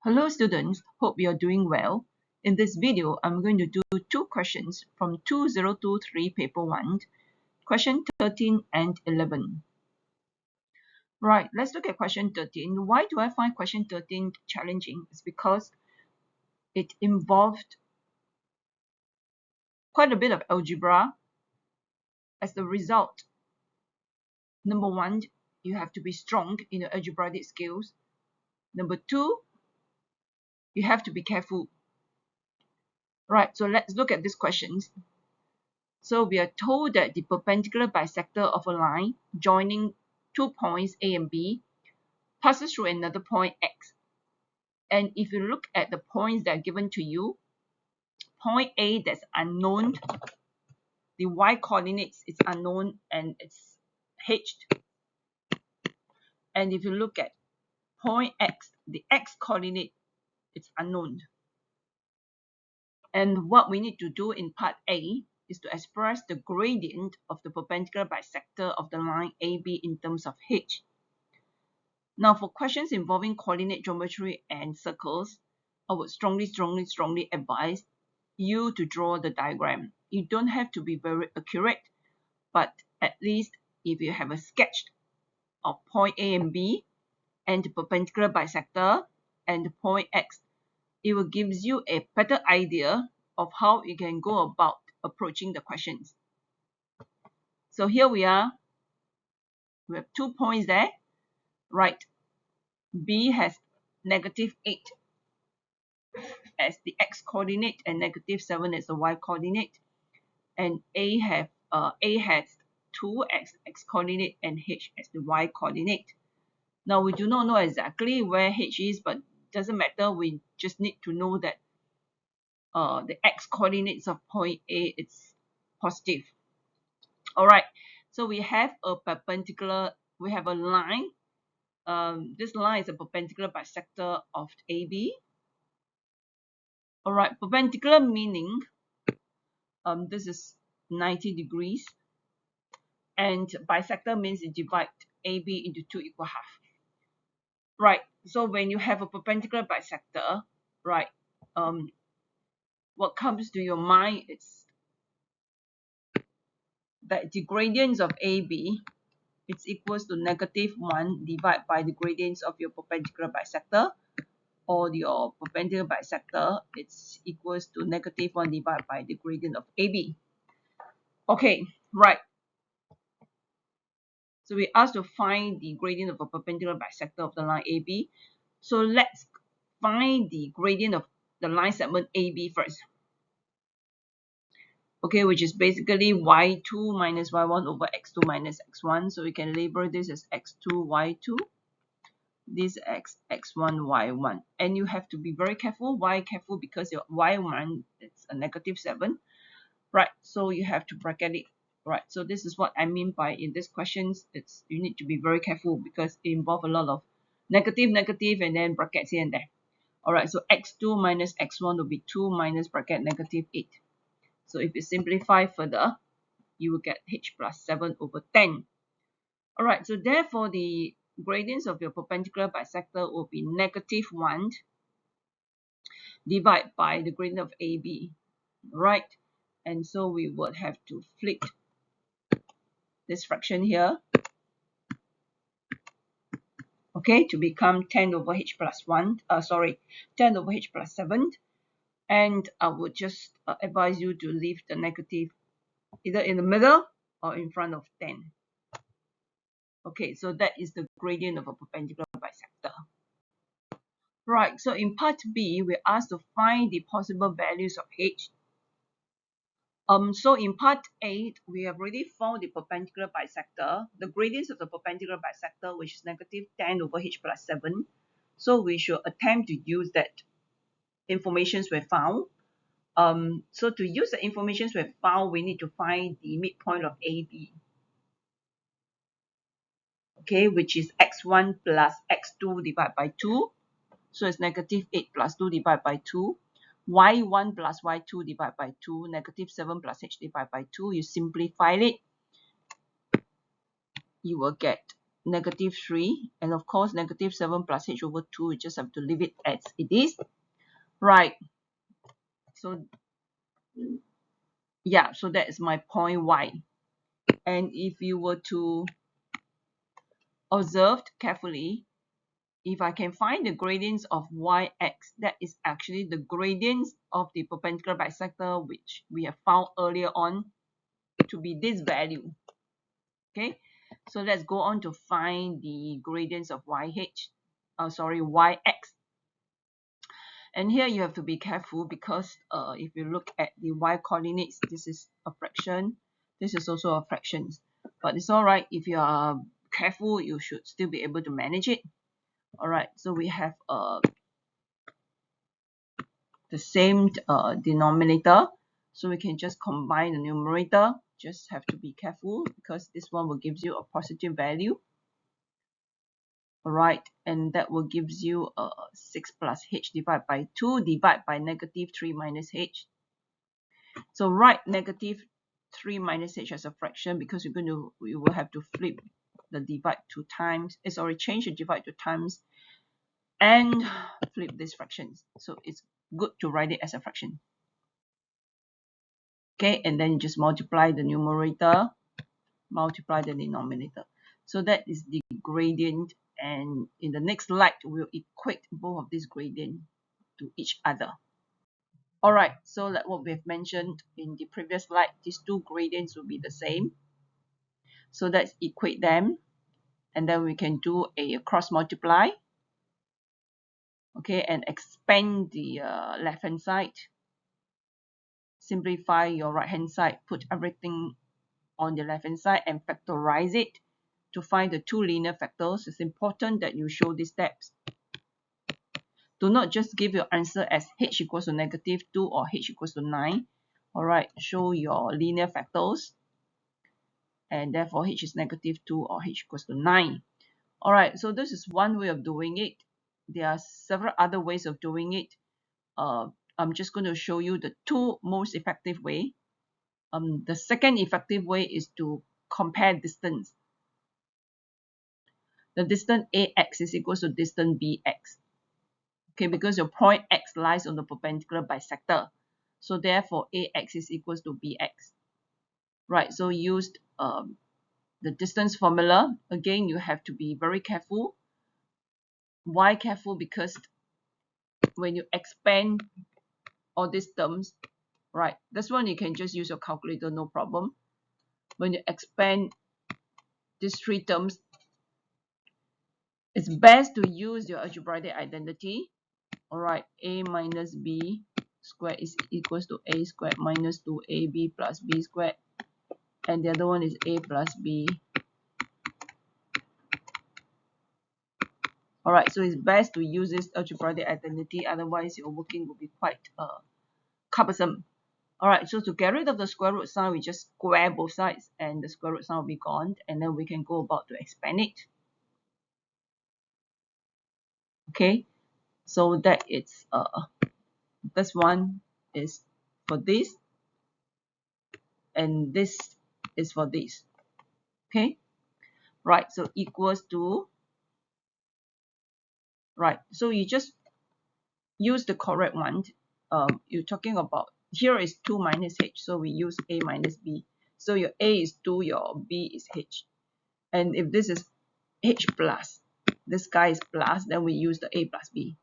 Hello students, hope you are doing well. In this video, I'm going to do two questions from 2023 paper 1, question 13 and 11. Right, let's look at question 13. Why do I find question 13 challenging? It's because it involved quite a bit of algebra. As the result, number one, you have to be strong in your algebraic skills. Number two, you have to be careful. Right, so let's look at these questions. So we are told that the perpendicular bisector of a line joining 2 points A and B passes through another point X. And if you look at the points that are given to you, point A that's unknown, the Y coordinates is unknown and it's H. And if you look at point X, the X coordinate is unknown. And what we need to do in part A is to express the gradient of the perpendicular bisector of the line AB in terms of H. Now, for questions involving coordinate geometry and circles, I would strongly advise you to draw the diagram. You don't have to be very accurate, but at least if you have a sketch of point A and B and the perpendicular bisector and the point X, it will give you a better idea of how you can go about approaching the questions. So here we are. We have 2 points there. Right. B has -8 as the X coordinate and -7 as the Y coordinate. And A has 2 as X coordinate and H as the Y coordinate. Now we do not know exactly where H is, but it doesn't matter. We just need to know that the X coordinates of point A is positive. All right, so we have a perpendicular, we have a line. This line is a perpendicular bisector of AB. All right, perpendicular meaning this is 90 degrees, and bisector means it divides AB into 2 equal half. Right, so when you have a perpendicular bisector, right, what comes to your mind is that the gradients of AB is equals to -1 divided by the gradients of your perpendicular bisector, or your perpendicular bisector it's equals to -1 divided by the gradient of AB. Okay, right. So we asked to find the gradient of a perpendicular bisector of the line AB. So let's find the gradient of the line segment AB first. Okay, which is basically y2 minus y1 over x2 minus x1. So we can label this as x2, y2. This x1, y1. And you have to be very careful. Why careful? Because your y1 it's a -7. Right, so you have to bracket it. Right, so this is what I mean by in these questions, it's you need to be very careful because it involves a lot of negative, and then brackets here and there. Alright, so x2 minus x1 will be 2 minus bracket -8. So if you simplify further, you will get h plus 7 over 10. Alright, so therefore the gradients of your perpendicular bisector will be -1 divided by the gradient of AB. Right, and so we would have to flip this fraction here, okay, to become 10 over h plus 10 over h plus 7. And I would just advise you to leave the negative either in the middle or in front of 10. Okay, so that is the gradient of a perpendicular bisector. Right, so in part B, we're asked to find the possible values of h. So in part 8, we have already found the perpendicular bisector, the gradients of the perpendicular bisector, which is -10 over h plus 7. So we should attempt to use that informations we found. So to use the informations we found, we need to find the midpoint of AB. Okay, which is x1 plus x2 divided by 2. So it's -8 plus 2 divided by 2. y1 plus y2 divided by 2, -7 plus h divided by 2. You simplify it, you will get -3, and of course -7 plus h over 2, you just have to leave it as it is. Right, so yeah, so that is my point y. And if you were to observe carefully, if I can find the gradients of yx, that is actually the gradients of the perpendicular bisector which we have found earlier on to be this value. Okay, so let's go on to find the gradients of yx. And here you have to be careful because if you look at the y coordinates, this is a fraction, this is also a fraction, but it's all right. If you are careful, you should still be able to manage it. All right, so we have the same denominator, so we can just combine the numerator. Just have to be careful because this one will give you a positive value. All right, and that will give you 6 plus h divided by 2 divided by -3 minus h. So write -3 minus h as a fraction because we will have to flip the divide to times. Change the divide to times and flip these fractions. So it's good to write it as a fraction. Okay, and then you just multiply the numerator, multiply the denominator. So that is the gradient, and in the next slide we'll equate both of these gradients to each other. Alright, so like what we've mentioned in the previous slide, these two gradients will be the same. So let's equate them, and then we can do a cross multiply. Okay, and expand the left hand side. Simplify your right hand side, put everything on the left hand side and factorize it to find the two linear factors. It's important that you show these steps. Do not just give your answer as h equals to -2 or h equals to 9. Alright, show your linear factors, and therefore h is -2 or h equals to 9. Alright, so this is one way of doing it. There are several other ways of doing it. I'm just going to show you the two most effective way. The second effective way is to compare distance. The distance ax is equals to distance bx. Okay, because your point x lies on the perpendicular bisector. So therefore ax is equals to bx. Right, so used the distance formula. Again, you have to be very careful. Why careful? Because when you expand all these terms, right, this one you can just use your calculator, no problem. When you expand these three terms, it's best to use your algebraic identity. Alright, a minus b squared is equals to a squared minus 2ab plus b squared, and the other one is a plus b. Alright, so it's best to use this algebraic identity, otherwise your working will be quite cumbersome. Alright, so to get rid of the square root sign, we just square both sides and the square root sign will be gone, and then we can go about to expand it. Okay, so that it's this one is for this, and this is for this. Okay, right, so equals to, right, so you just use the correct one. You're talking about, here is 2 minus h, so we use a minus b. So your a is 2, your b is h. And if this is h plus, this guy is plus, then we use the a plus b.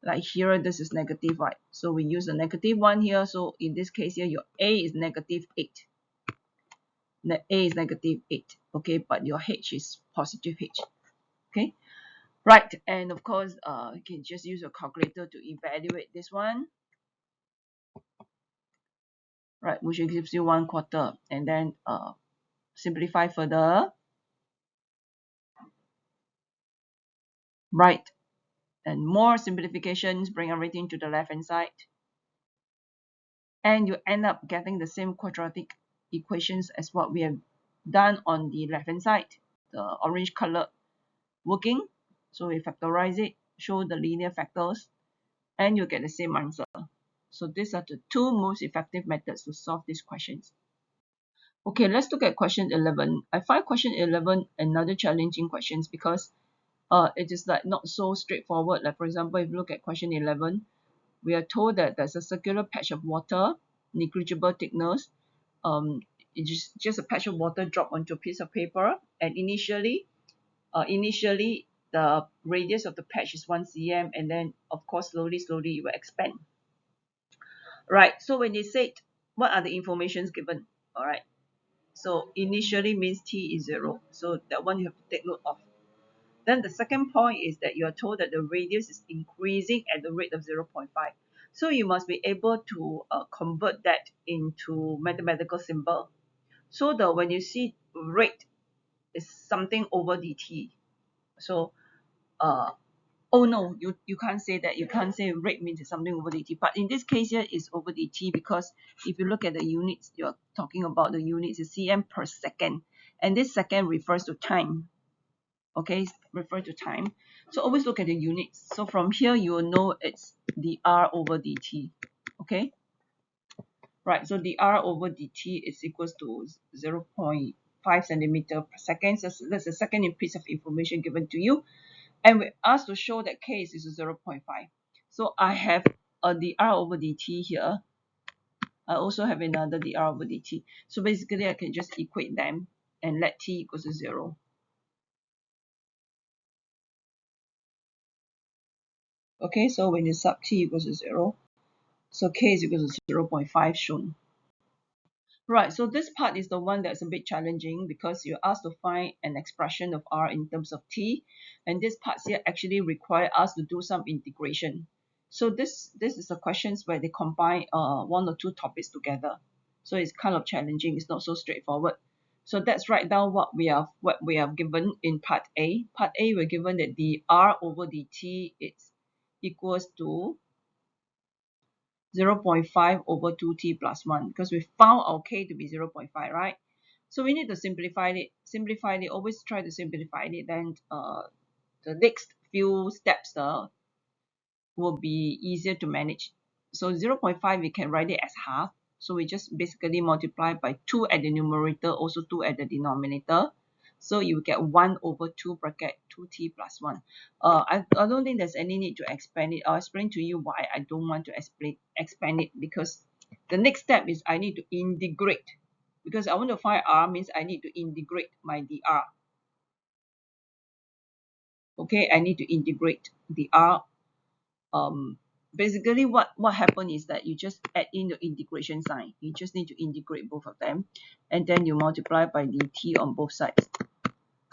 Like here, this is negative, right? So we use the negative one here. So in this case here, your a is -8. The a is -8, okay, but your h is positive h. Okay, right, and of course you can just use your calculator to evaluate this one, right, which gives you 1/4, and then simplify further, right, and more simplifications, bring everything to the left hand side, and you end up getting the same quadratic equations as what we have done on the left hand side, the orange color working. So we factorize it, show the linear factors, and you get the same answer. So these are the two most effective methods to solve these questions. Okay, let's look at question 11. I find question 11 another challenging questions because it is like not so straightforward. Like for example, if you look at question 11, we are told that there's a circular patch of water, negligible thickness. It's just a patch of water dropped onto a piece of paper, and initially the radius of the patch is 1 cm, and then of course slowly it will expand. Right. So when they said what are the informations given, all right. So initially means t is 0. So that one you have to take note of. Then the second point is that you are told that the radius is increasing at the rate of 0.5. So you must be able to convert that into mathematical symbol. So when you see rate is something over dt. So uh, oh no, you can't say that. You can't say rate means it's something over dt. But in this case here is over dt because if you look at the units, you're talking about the units is cm per second. And this second refers to time. Okay, refer to time. So always look at the units. So from here you will know it's dr over dt. Okay, right. So dr over dt is equals to 0.5 centimeter per second. So that's the second piece of information given to you, and we're asked to show that k is 0.5. So I have a dr over dt here. I also have another dr over dt. So basically I can just equate them and let t equals to 0. Okay, so when you sub t equals to 0, so k is equal to 0.5 shown. Right, so this part is the one that's a bit challenging because you're asked to find an expression of r in terms of t, and this part here actually require us to do some integration. So this is the questions where they combine one or two topics together. So it's kind of challenging. It's not so straightforward. So let's write down what we have given in part A. Part A, we're given that dr over dt is equals to 0.5 over 2t plus 1 because we found our k to be 0.5, right? So we need to simplify it, always try to simplify it. Then the next few steps will be easier to manage. So 0.5 we can write it as half. So we just basically multiply by 2 at the numerator, also 2 at the denominator. So you get 1 over 2 bracket 2t plus 1. I don't think there's any need to expand it. I'll explain to you why I don't want to expand it, because the next step is I need to integrate. Because I want to find r means I need to integrate my dr. Okay, I need to integrate dr. Basically what happened is that you just add in the integration sign. You just need to integrate both of them, and then you multiply by dt on both sides.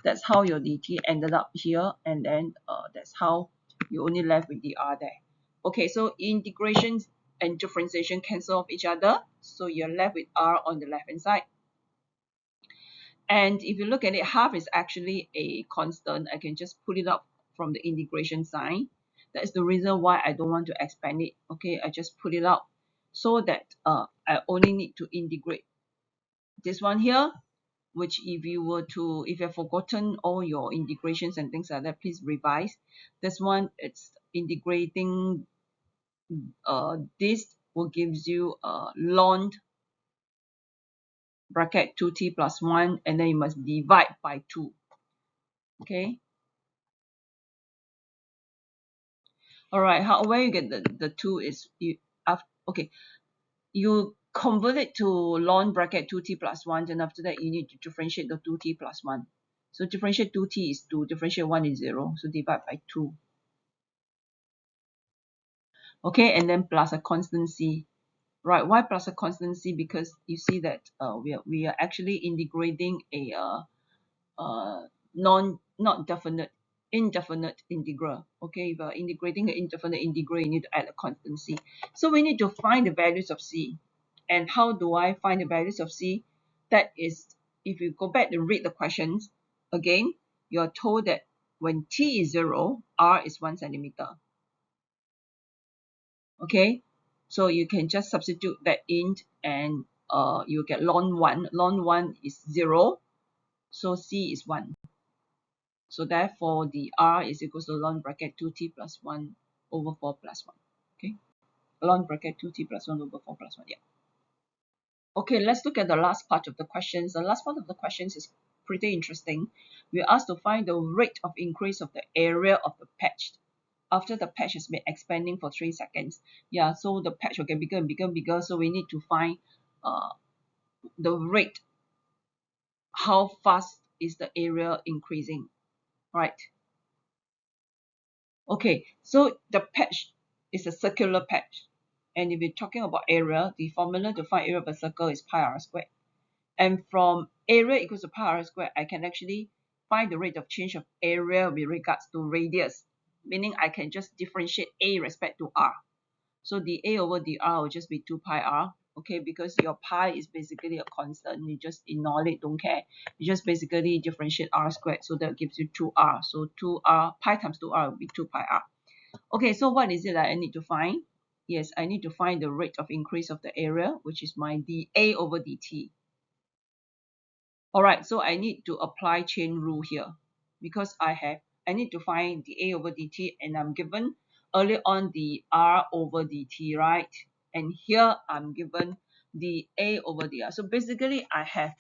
That's how your dt ended up here, and then that's how you only left with dr there. Okay, so integration and differentiation cancel off each other, so you're left with r on the left hand side. And if you look at it, half is actually a constant. I can just put it up from the integration sign. That's the reason why I don't want to expand it. Okay, I just put it up so that I only need to integrate this one here, which if you have forgotten all your integrations and things like that, please revise. This one, it's integrating this will gives you ln bracket 2t plus 1, and then you must divide by 2. Okay. All right, how where you get the 2 is okay, you convert it to ln bracket 2t plus 1, then after that you need to differentiate the 2t plus 1. So differentiate 2t is 2, differentiate 1 is 0, so divide by 2. Okay, and then plus a constant c. Right, why plus a constant c? Because you see that we are actually integrating a not definite, indefinite integral. Okay, if you're integrating an indefinite integral, you need to add a constant c. So we need to find the values of c. And how do I find the values of c? That is, if you go back and read the questions again, you're told that when t is 0, r is 1 centimeter. Okay, so you can just substitute that in, and you get ln 1. Ln 1 is 0, so c is 1. So therefore, the r is equals to ln bracket 2t plus 1 over 4 plus 1. Okay, ln bracket 2t plus 1 over 4 plus 1. Yeah. Okay, let's look at the last part of the questions. The last part of the questions is pretty interesting. We're asked to find the rate of increase of the area of the patch after the patch has been expanding for 3 seconds. Yeah, so the patch will get bigger and bigger and bigger. So we need to find uh, the rate, how fast is the area increasing, right? Okay, so the patch is a circular patch. And if you're talking about area, the formula to find area of a circle is pi r squared. And from area equals to pi r squared, I can actually find the rate of change of area with regards to radius, meaning I can just differentiate a respect to r. So the a over the r will just be 2 pi r, okay, because your pi is basically a constant. You just ignore it, don't care. You just basically differentiate r squared, so that gives you 2r. So 2r, pi times 2r will be 2 pi r. Okay, so what is it that I need to find? Yes, I need to find the rate of increase of the area, which is my dA over dt. All right, so I need to apply chain rule here because I need to find dA over dt, and I'm given earlier on the r over dt, right? And here I'm given the a over dr. So basically I have,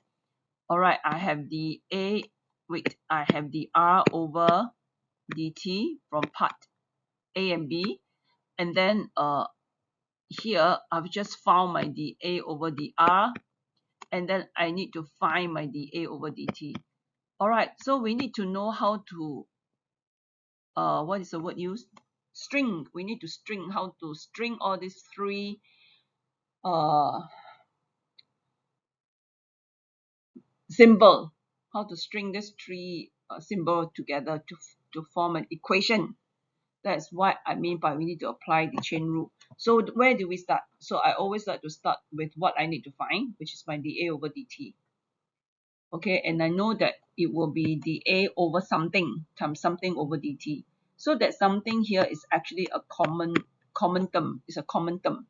all right, I have the a, wait, I have the r over dt from part A and B, and then here I've just found my dA over dr, and then I need to find my dA over dt. All right, so we need to know how to what is the word used? String. We need to string, how to string all these three uh symbol, how to string these three symbol together to form an equation. That's what I mean by we need to apply the chain rule. So where do we start? So I always like to start with what I need to find, which is my dA over dt. Okay, and I know that it will be dA over something times something over dt. So that something here is actually a common term. It's a common term.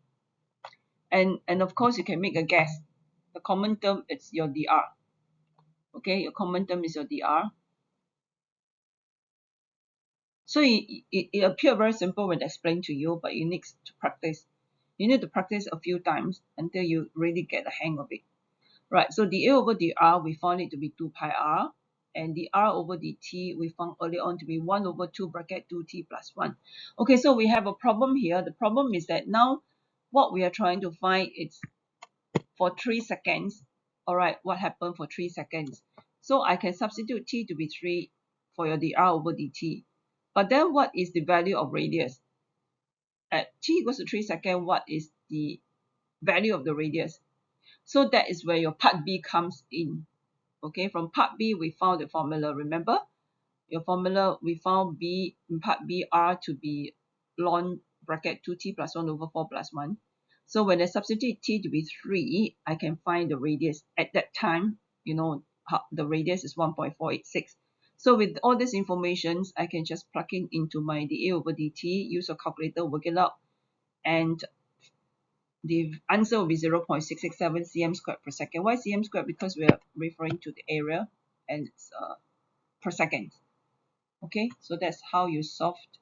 And of course you can make a guess. The common term is your dr. Okay, your common term is your dr. So it appeared very simple when explained to you, but you need to practice. You need to practice a few times until you really get the hang of it. Right, so dA over dr, we found it to be 2 pi r, and dr over dt, we found earlier on to be 1 over 2 bracket 2t plus 1. Okay, so we have a problem here. The problem is that now what we are trying to find is for 3 seconds. All right, what happened for 3 seconds? So I can substitute t to be 3 for your dr over dt. But then what is the value of radius? At t equals to 3 seconds, what is the value of the radius? So that is where your part B comes in. Okay, from part B, we found the formula. Remember, your formula, we found B in part B, R to be ln bracket 2t plus 1 over 4 plus 1. So when I substitute t to be 3, I can find the radius. At that time, you know, the radius is 1.486. So with all this information, I can just plug in into my dA over dt, use a calculator, work it out, and the answer will be 0.667 cm squared per second. Why cm squared? Because we are referring to the area, and it's per second. Okay, so that's how you solved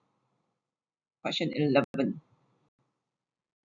question 11.